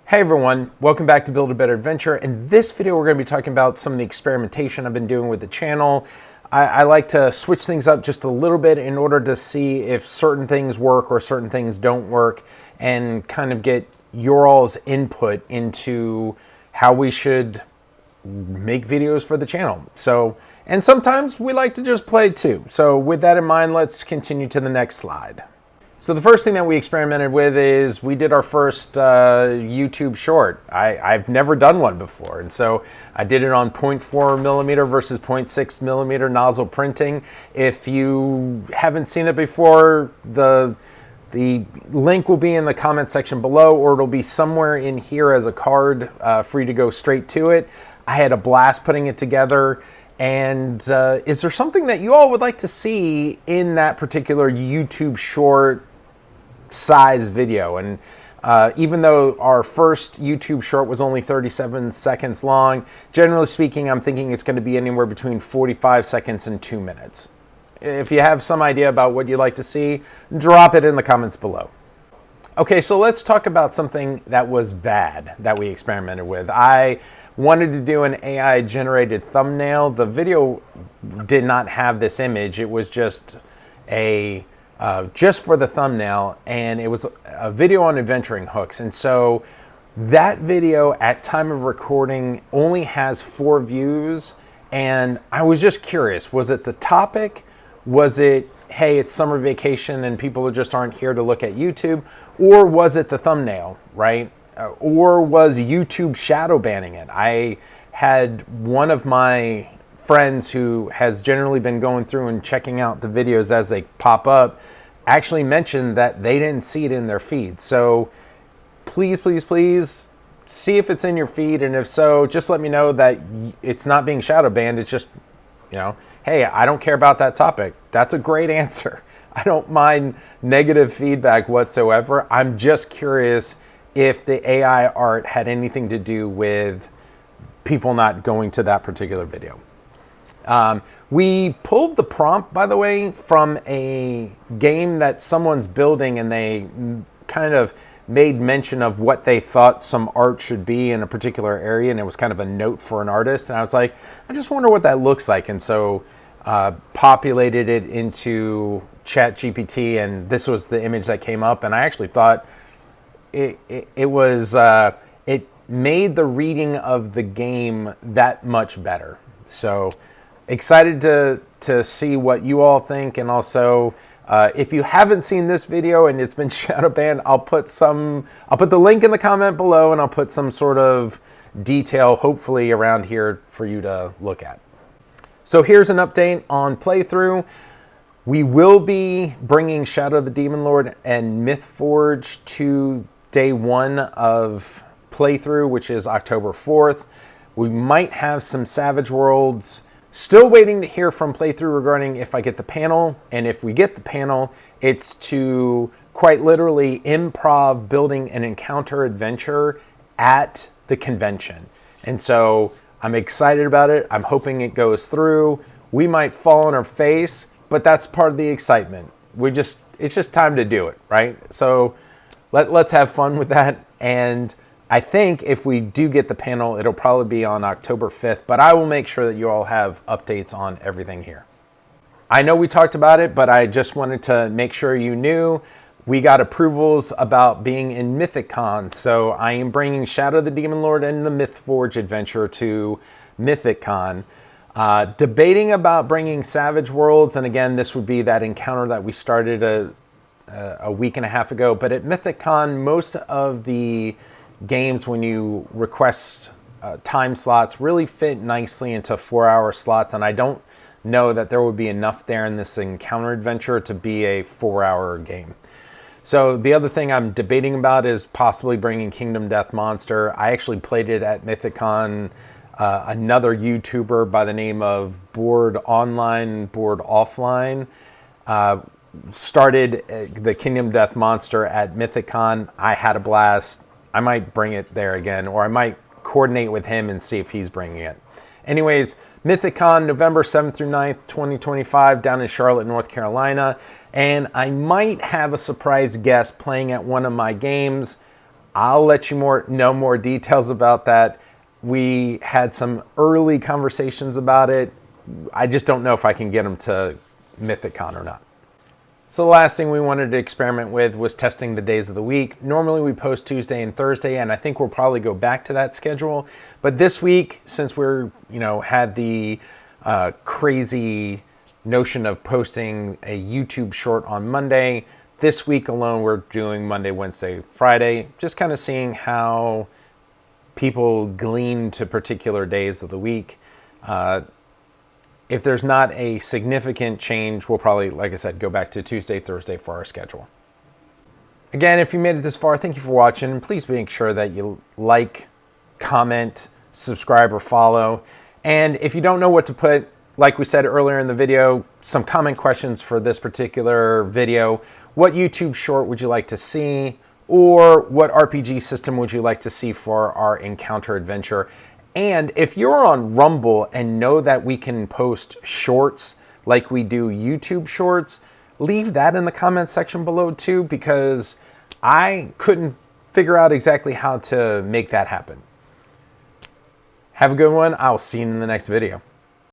Hey everyone, welcome back to Build a Better Adventure. In this video, we're going to be talking about some of the experimentation I've been doing with the channel. I like to switch things up just a little bit in order to see if certain things work or certain things don't work and kind of get your all's input into how we should make videos for the channel. And sometimes we like to just play too. So with that in mind, let's continue to the next slide. So the first thing that we experimented with is we did our first YouTube short. I've never done one before, and so I did it on 0.4 millimeter versus 0.6 millimeter nozzle printing. If you haven't seen it before, the link will be in the comment section below, or it'll be somewhere in here as a card for you to go straight to it. I had a blast putting it together. And is there something that you all would like to see in that particular YouTube short size video? And even though our first YouTube short was only 37 seconds long, generally speaking, I'm thinking it's going to be anywhere between 45 seconds and 2 minutes. If you have some idea about what you'd like to see, drop it in the comments below. Okay, so let's talk about something that was bad that we experimented with. I wanted to do an AI generated thumbnail. The video did not have this image. It was just just for the thumbnail, and it was a video on adventuring hooks. And so that video at time of recording only has 4 views. And I was just curious, was it the topic? Was it, hey, it's summer vacation and people just aren't here to look at YouTube? Or was it the thumbnail, right? Or was YouTube shadow banning it? I had one of my friends who has generally been going through and checking out the videos as they pop up actually mentioned that they didn't see it in their feed. So please, please, please see if it's in your feed. And if so, just let me know that it's not being shadow banned. It's just, hey, I don't care about that topic. That's a great answer. I don't mind negative feedback whatsoever. I'm just curious if the AI art had anything to do with people not going to that particular video. We pulled the prompt, by the way, from a game that someone's building, and they kind of made mention of what they thought some art should be in a particular area, and it was kind of a note for an artist. And I was like, I just wonder what that looks like. And so populated it into ChatGPT, and this was the image that came up. And I actually thought it made the reading of the game that much better. So excited to see what you all think. And also, if you haven't seen this video and it's been shadow banned, I'll put the link in the comment below, and I'll put some sort of detail hopefully around here for you to look at. So here's an update on playthrough. We will be bringing Shadow of the Demon Lord and Mythforge to day 1 of playthrough, which is October 4th. We might have some Savage Worlds. Still waiting to hear from playthrough regarding if I get the panel. And if we get the panel, it's to quite literally improv building an encounter adventure at the convention. And so I'm excited about it. I'm hoping it goes through. We might fall on our face, but that's part of the excitement. It's just time to do it, right? So let's have fun with that. And I think if we do get the panel, it'll probably be on October 5th, but I will make sure that you all have updates on everything here. I know we talked about it, but I just wanted to make sure you knew we got approvals about being in MythicCon. So I am bringing Shadow of the Demon Lord and the Mythforge adventure to MythicCon. Debating about bringing Savage Worlds, and again, this would be that encounter that we started a week and a half ago. But at MythicCon, most of the games, when you request time slots, really fit nicely into 4-hour slots, and I don't know that there would be enough there in this encounter adventure to be a 4-hour game. So the other thing I'm debating about is possibly bringing Kingdom Death Monster. I actually played it at MythicCon. Another YouTuber by the name of Board Online, Board Offline started the Kingdom Death Monster at MythicCon. I had a blast. I might bring it there again, or I might coordinate with him and see if he's bringing it. Anyways, MythicCon, November 7th through 9th, 2025, down in Charlotte, North Carolina. And I might have a surprise guest playing at one of my games. I'll let you know more details about that. We had some early conversations about it. I just don't know if I can get them to MythicCon or not. So the last thing we wanted to experiment with was testing the days of the week. Normally we post Tuesday and Thursday, and I think we'll probably go back to that schedule. But this week, since we're, had the crazy notion of posting a YouTube short on Monday, this week alone we're doing Monday, Wednesday, Friday, just kind of seeing how people glean to particular days of the week. If there's not a significant change, we'll probably, like I said, go back to Tuesday, Thursday for our schedule. Again, if you made it this far, thank you for watching. Please make sure that you like, comment, subscribe, or follow. And if you don't know what to put, like we said earlier in the video, some comment questions for this particular video. What YouTube short would you like to see? Or what RPG system would you like to see for our encounter adventure? And if you're on Rumble and know that we can post shorts like we do YouTube shorts, leave that in the comment section below too, because I couldn't figure out exactly how to make that happen. Have a good one. I'll see you in the next video.